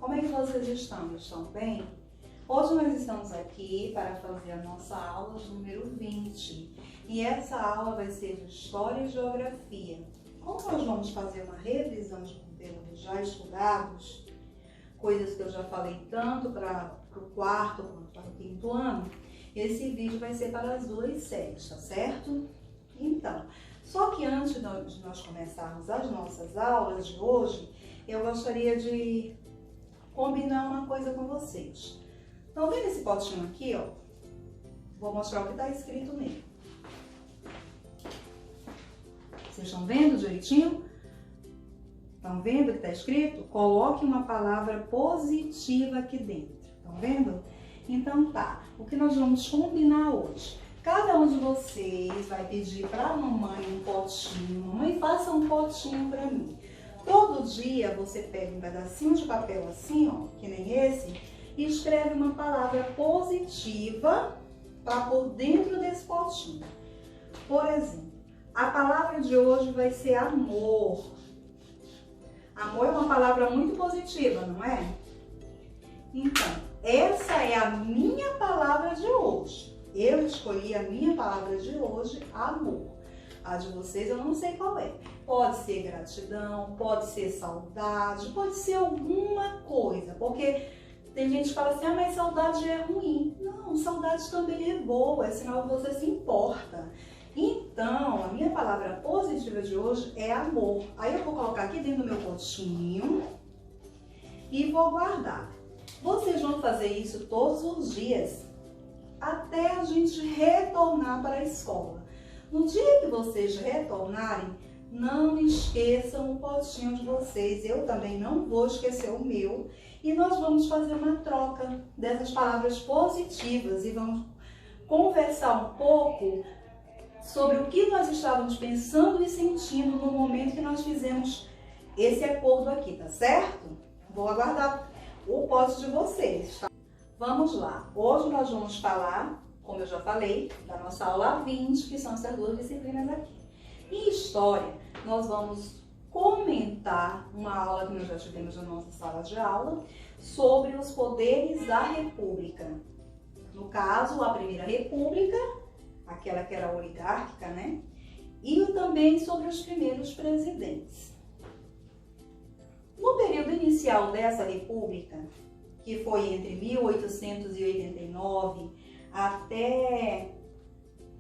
como é que vocês estão? Estão bem? Hoje nós estamos aqui para fazer a nossa aula número 20 e essa aula vai ser de História e Geografia. Como nós vamos fazer uma revisão de conteúdos já estudados, coisas que eu já falei tanto para o quarto quanto para o quinto ano, esse vídeo vai ser para as duas séries, tá certo? Então, só que antes de nós começarmos as nossas aulas de hoje, eu gostaria de combinar uma coisa com vocês. Então, vendo esse potinho aqui, ó, vou mostrar o que está escrito nele. Vocês estão vendo direitinho? Estão vendo o que está escrito? Coloque uma palavra positiva aqui dentro. Estão vendo? Então tá, o que nós vamos combinar hoje? Cada um de vocês vai pedir para a mamãe um potinho. Mamãe, faça um potinho para mim. Todo dia você pega um pedacinho de papel assim, ó, que nem esse, e escreve uma palavra positiva para pôr dentro desse potinho. Por exemplo, a palavra de hoje vai ser amor. Amor é uma palavra muito positiva, não é? Então, essa é a minha palavra de hoje. Eu escolhi a minha palavra de hoje, amor. A de vocês eu não sei qual é. Pode ser gratidão, pode ser saudade, pode ser alguma coisa. Porque tem gente que fala assim, ah, mas saudade é ruim. Não, saudade também é boa, é sinal que você se importa. Então, a minha palavra positiva de hoje é amor. Aí eu vou colocar aqui dentro do meu potinho e vou guardar. Vocês vão fazer isso todos os dias, até a gente retornar para a escola. No dia que vocês retornarem, não esqueçam o potinho de vocês. Eu também não vou esquecer o meu. E nós vamos fazer uma troca dessas palavras positivas e vamos conversar um pouco sobre o que nós estávamos pensando e sentindo no momento que nós fizemos esse acordo aqui, tá certo? Vou aguardar o pote de vocês, tá? Vamos lá. Hoje nós vamos falar, como eu já falei, da nossa aula 20, que são essas duas disciplinas aqui. Em História, nós vamos comentar uma aula que nós já tivemos na nossa sala de aula sobre os poderes da República. No caso, a Primeira República, aquela que era oligárquica, né? E também sobre os primeiros presidentes. No período inicial dessa república, que foi entre 1889 até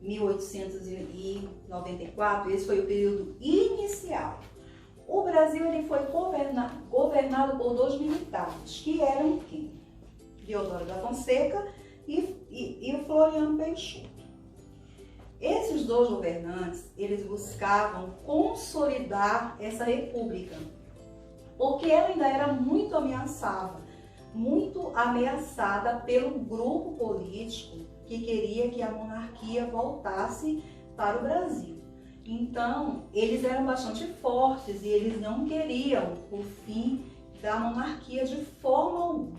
1894, esse foi o período inicial. O Brasil ele foi governado por dois militares, que eram quem? Deodoro da Fonseca e o Floriano Peixoto. Esses dois governantes, eles buscavam consolidar essa república, porque ela ainda era muito ameaçada pelo grupo político que queria que a monarquia voltasse para o Brasil. Então, eles eram bastante fortes e eles não queriam o fim da monarquia de forma alguma.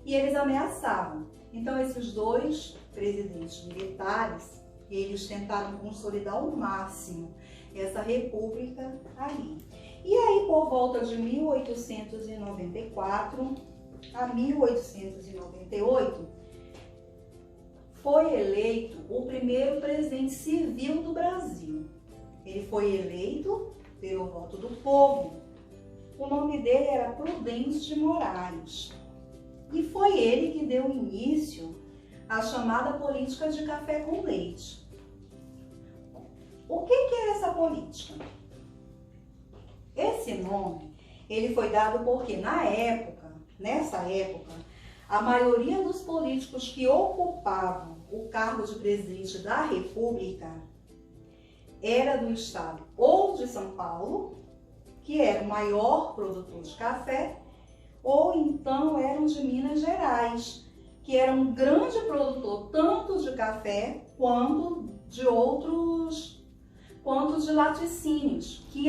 E eles ameaçavam. Então, esses dois presidentes militares, eles tentaram consolidar ao máximo essa república ali. E aí, por volta de 1894 a 1898, foi eleito o primeiro presidente civil do Brasil. Ele foi eleito pelo voto do povo. O nome dele era Prudente de Moraes. E foi ele que deu início à chamada política de café com leite. O que era essa política? Esse nome, ele foi dado porque nessa época, a maioria dos políticos que ocupavam o cargo de presidente da República era do estado ou de São Paulo, que era o maior produtor de café, ou então eram de Minas Gerais, que era um grande produtor tanto de café quanto de laticínios, que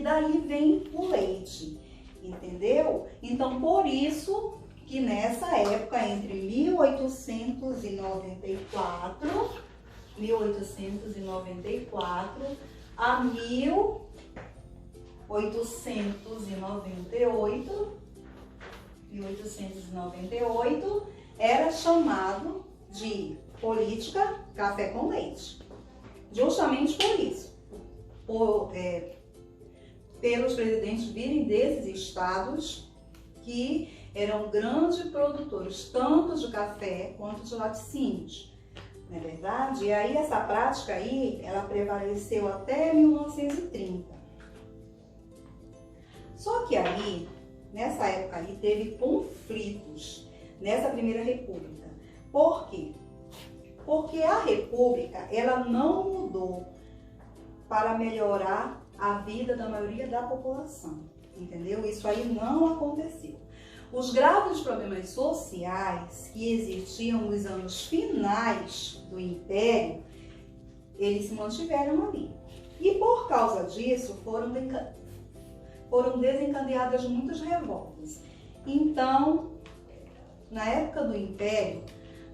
daí vem o leite, entendeu? Então, por isso que nessa época, entre 1894 a 1898, 1898, era chamado de política café com leite. Justamente por isso. Pelos presidentes virem desses estados que eram grandes produtores, tanto de café quanto de laticínios. Não é verdade? E aí essa prática aí, ela prevaleceu até 1930. Só que aí, nessa época aí, teve conflitos nessa Primeira República. Por quê? Porque a República, ela não mudou para melhorar a vida da maioria da população, entendeu? Isso aí não aconteceu. Os graves problemas sociais que existiam nos anos finais do Império, eles se mantiveram ali. E por causa disso, foram desencadeadas muitas revoltas. Então, na época do Império,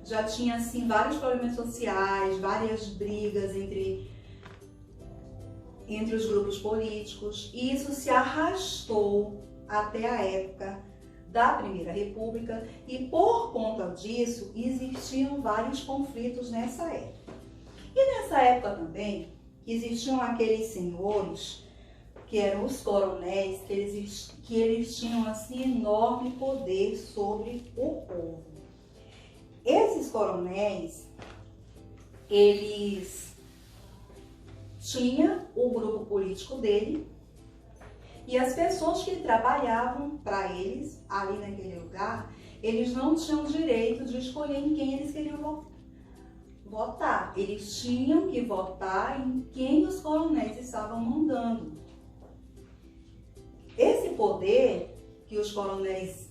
já tinha assim vários problemas sociais, várias brigas entre os grupos políticos, e isso se arrastou até a época da Primeira República, e por conta disso existiam vários conflitos nessa época. E nessa época também existiam aqueles senhores que eram os coronéis, que eles tinham assim enorme poder sobre o povo. Esses coronéis, eles tinham o grupo político dele, e as pessoas que trabalhavam para eles ali naquele lugar, eles não tinham direito de escolher em quem eles queriam votar. Eles tinham que votar em quem os coronéis estavam mandando. Esse poder que os coronéis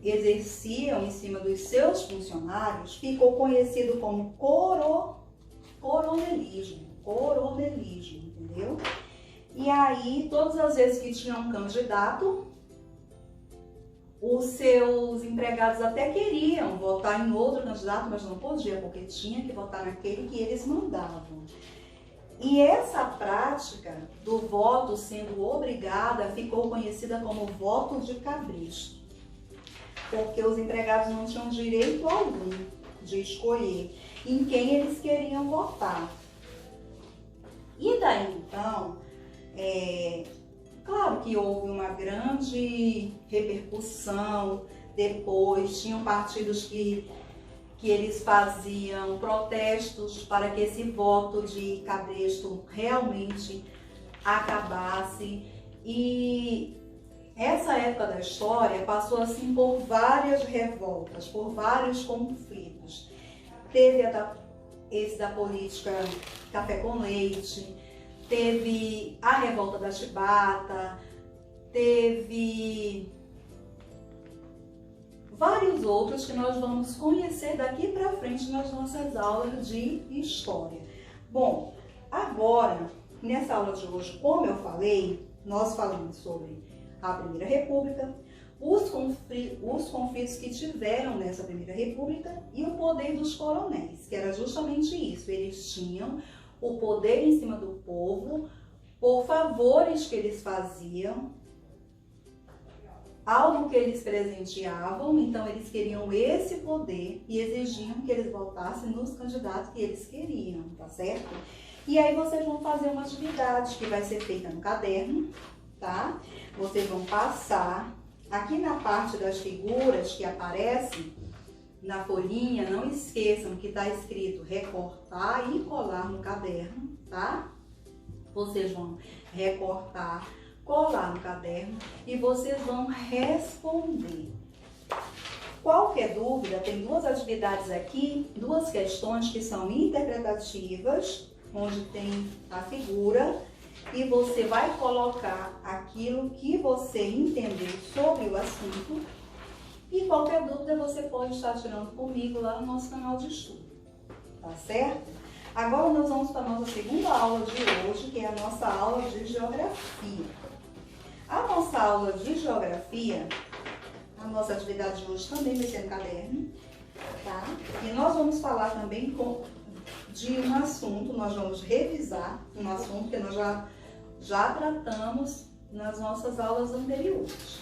exerciam em cima dos seus funcionários ficou conhecido como coronelismo, entendeu? E aí, todas as vezes que tinha um candidato, os seus empregados até queriam votar em outro candidato, mas não podia, porque tinha que votar naquele que eles mandavam. E essa prática do voto sendo obrigada ficou conhecida como voto de cabresto, porque os empregados não tinham direito algum de escolher em quem eles queriam votar. E daí então, claro que houve uma grande repercussão depois, tinham partidos que eles faziam protestos para que esse voto de cabresto realmente acabasse. E essa época da história passou assim por várias revoltas, por vários conflitos. Teve esse da política café com leite, teve a revolta da chibata, teve vários outros que nós vamos conhecer daqui para frente nas nossas aulas de história. Bom, agora, nessa aula de hoje, como eu falei, nós falamos sobre a Primeira República, os conflitos que tiveram nessa Primeira República e o poder dos coronéis, que era justamente isso. Eles tinham o poder em cima do povo por favores que eles faziam, algo que eles presenteavam, então eles queriam esse poder e exigiam que eles votassem nos candidatos que eles queriam, tá certo? E aí vocês vão fazer uma atividade que vai ser feita no caderno, tá? Vocês vão passar aqui na parte das figuras que aparecem na folhinha, não esqueçam que está escrito recortar e colar no caderno, tá? Vocês vão recortar, colar no caderno e vocês vão responder. Qualquer dúvida, tem duas atividades aqui, duas questões que são interpretativas, onde tem a figura e você vai colocar aquilo que você entendeu sobre o assunto. E qualquer dúvida você pode estar tirando comigo lá no nosso canal de estudo, tá certo? Agora nós vamos para a nossa segunda aula de hoje, que é a nossa aula de geografia. A nossa aula de geografia, a nossa atividade de hoje também vai ser no caderno, tá? E nós vamos falar também de um assunto, nós vamos revisar um assunto que nós já tratamos nas nossas aulas anteriores.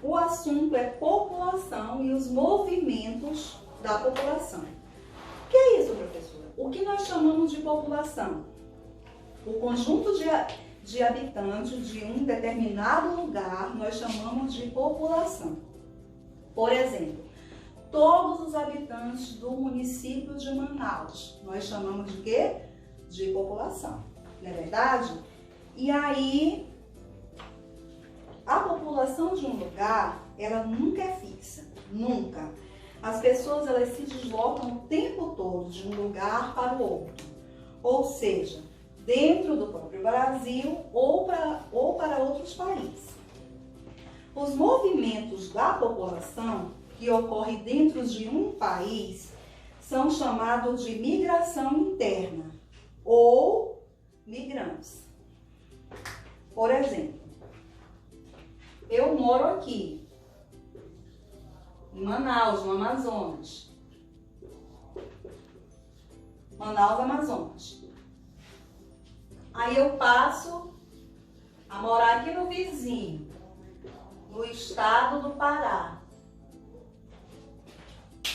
o assunto é população e os movimentos da população. O que é isso, professora? O que nós chamamos de população? O conjunto de habitantes de um determinado lugar nós chamamos de população. Por exemplo, todos os habitantes do município de Manaus nós chamamos de quê? De população, não é verdade? E aí, a população de um lugar, ela nunca é fixa, nunca. As pessoas, elas se deslocam o tempo todo de um lugar para o outro. Ou seja, dentro do próprio Brasil ou para outros países. Os movimentos da população que ocorrem dentro de um país são chamados de migração interna ou migrantes. Por exemplo, eu moro aqui, em Manaus, no Amazonas. Manaus, Amazonas. Aí eu passo a morar aqui no vizinho, no estado do Pará.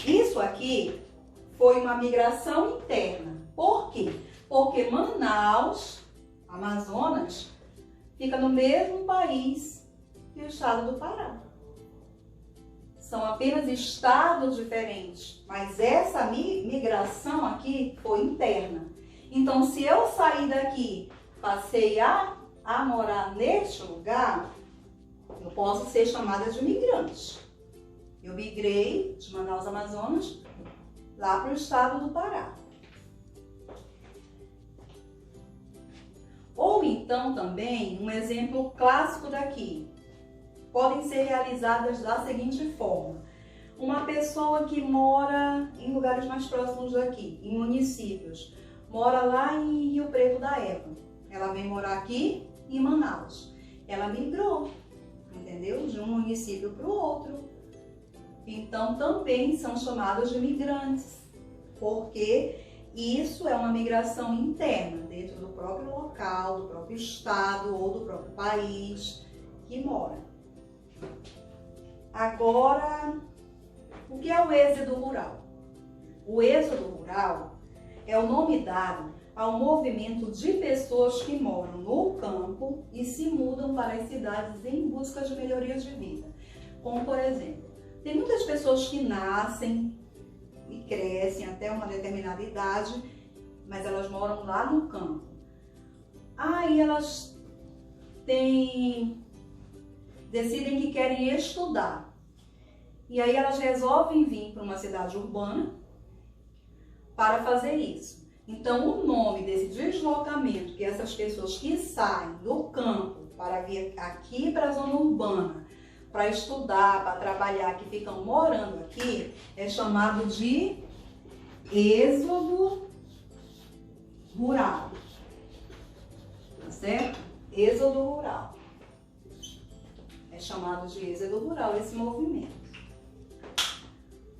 Isso aqui foi uma migração interna. Por quê? Porque Manaus, Amazonas, fica no mesmo país que o estado do Pará. São apenas estados diferentes, mas essa migração aqui foi interna. Então, se eu sair daqui, passei a morar neste lugar, eu posso ser chamada de migrante. Eu migrei de Manaus, Amazonas, lá para o estado do Pará. Ou então também, um exemplo clássico daqui, podem ser realizadas da seguinte forma. Uma pessoa que mora em lugares mais próximos daqui, em municípios, mora lá em Rio Preto da Eva. Ela vem morar aqui em Manaus. Ela migrou, entendeu? De um município para o outro. Então também são chamados de migrantes, porque isso é uma migração interna, dentro do próprio local, do próprio estado ou do próprio país que mora. Agora, o que é o êxodo rural? O êxodo rural é o nome dado ao movimento de pessoas que moram no campo e se mudam para as cidades em busca de melhorias de vida. Como, por exemplo, tem muitas pessoas que nascem e crescem até uma determinada idade, mas elas moram lá no campo. Aí elas decidem que querem estudar. E aí elas resolvem vir para uma cidade urbana para fazer isso. Então, o nome desse deslocamento, que essas pessoas que saem do campo para vir aqui para a zona urbana, para estudar, para trabalhar, que ficam morando aqui, é chamado de êxodo rural. Tá certo? Êxodo rural. É chamado de êxodo rural esse movimento.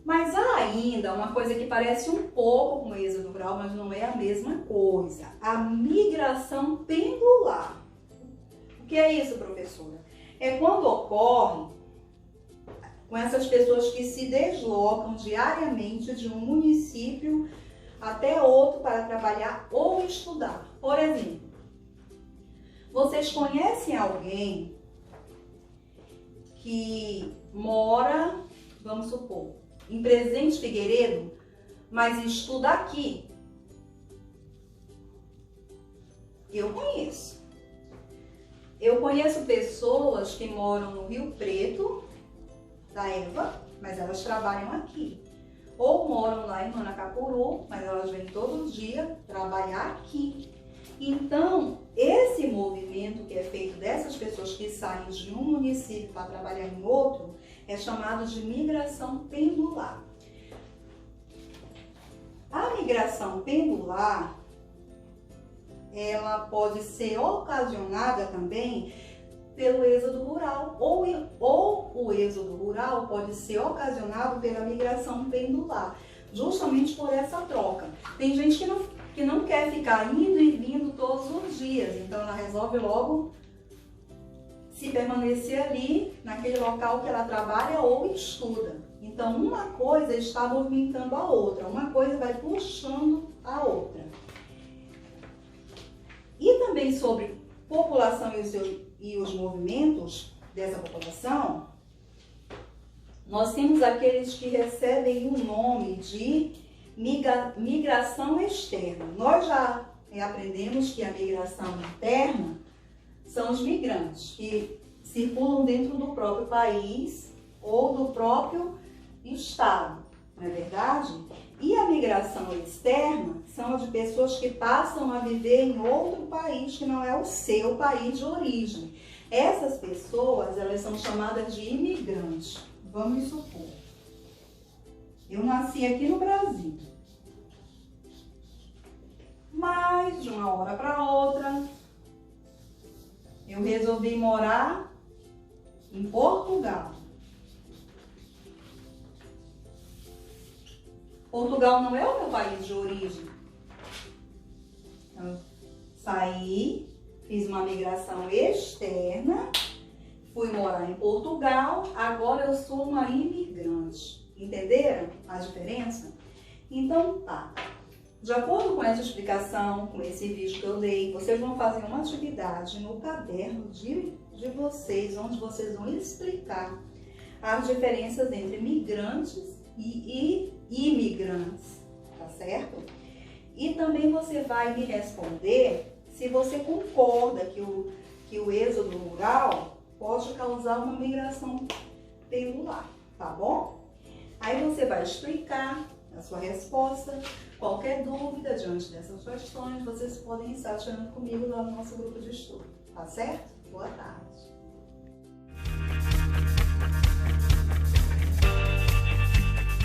Mas há ainda uma coisa que parece um pouco com o êxodo rural, mas não é a mesma coisa. A migração pendular. O que é isso, professora? É quando ocorre com essas pessoas que se deslocam diariamente de um município até outro para trabalhar ou estudar. Por exemplo, vocês conhecem alguém que mora, vamos supor, em Presidente Figueiredo, mas estuda aqui? Eu conheço. Eu conheço pessoas que moram no Rio Preto da Eva, mas elas trabalham aqui. Ou moram lá em Manacapuru, mas elas vêm todo dia trabalhar aqui. Então, esse movimento que é feito dessas pessoas que saem de um município para trabalhar em outro, é chamado de migração pendular. A migração pendular, ela pode ser ocasionada também pelo êxodo rural, ou o êxodo rural pode ser ocasionado pela migração pendular, justamente por essa troca. Tem gente que não quer ficar indo e vindo todos os dias, então ela resolve logo se permanecer ali, naquele local que ela trabalha ou estuda. Então, uma coisa está movimentando a outra, uma coisa vai puxando a outra. E também sobre população e os movimentos dessa população, nós temos aqueles que recebem o nome de migração externa. Nós já aprendemos que a migração interna são os migrantes que circulam dentro do próprio país ou do próprio estado, não é verdade? E a migração externa são as de pessoas que passam a viver em outro país que não é o seu país de origem. Essas pessoas, elas são chamadas de imigrantes. Vamos supor, eu nasci aqui no Brasil, mas de uma hora para outra eu resolvi morar em Portugal. Portugal não é o meu país de origem. Então, saí, fiz uma migração externa, fui morar em Portugal, agora eu sou uma imigrante. Entenderam a diferença? Então, tá. De acordo com essa explicação, com esse vídeo que eu dei, vocês vão fazer uma atividade no caderno de vocês, onde vocês vão explicar as diferenças entre migrantes e imigrantes, tá certo? E também você vai me responder se você concorda que o êxodo rural pode causar uma migração pendular, tá bom? Aí você vai explicar a sua resposta. Qualquer dúvida diante dessas questões, vocês podem estar tirando comigo lá no nosso grupo de estudo, tá certo? Boa tarde!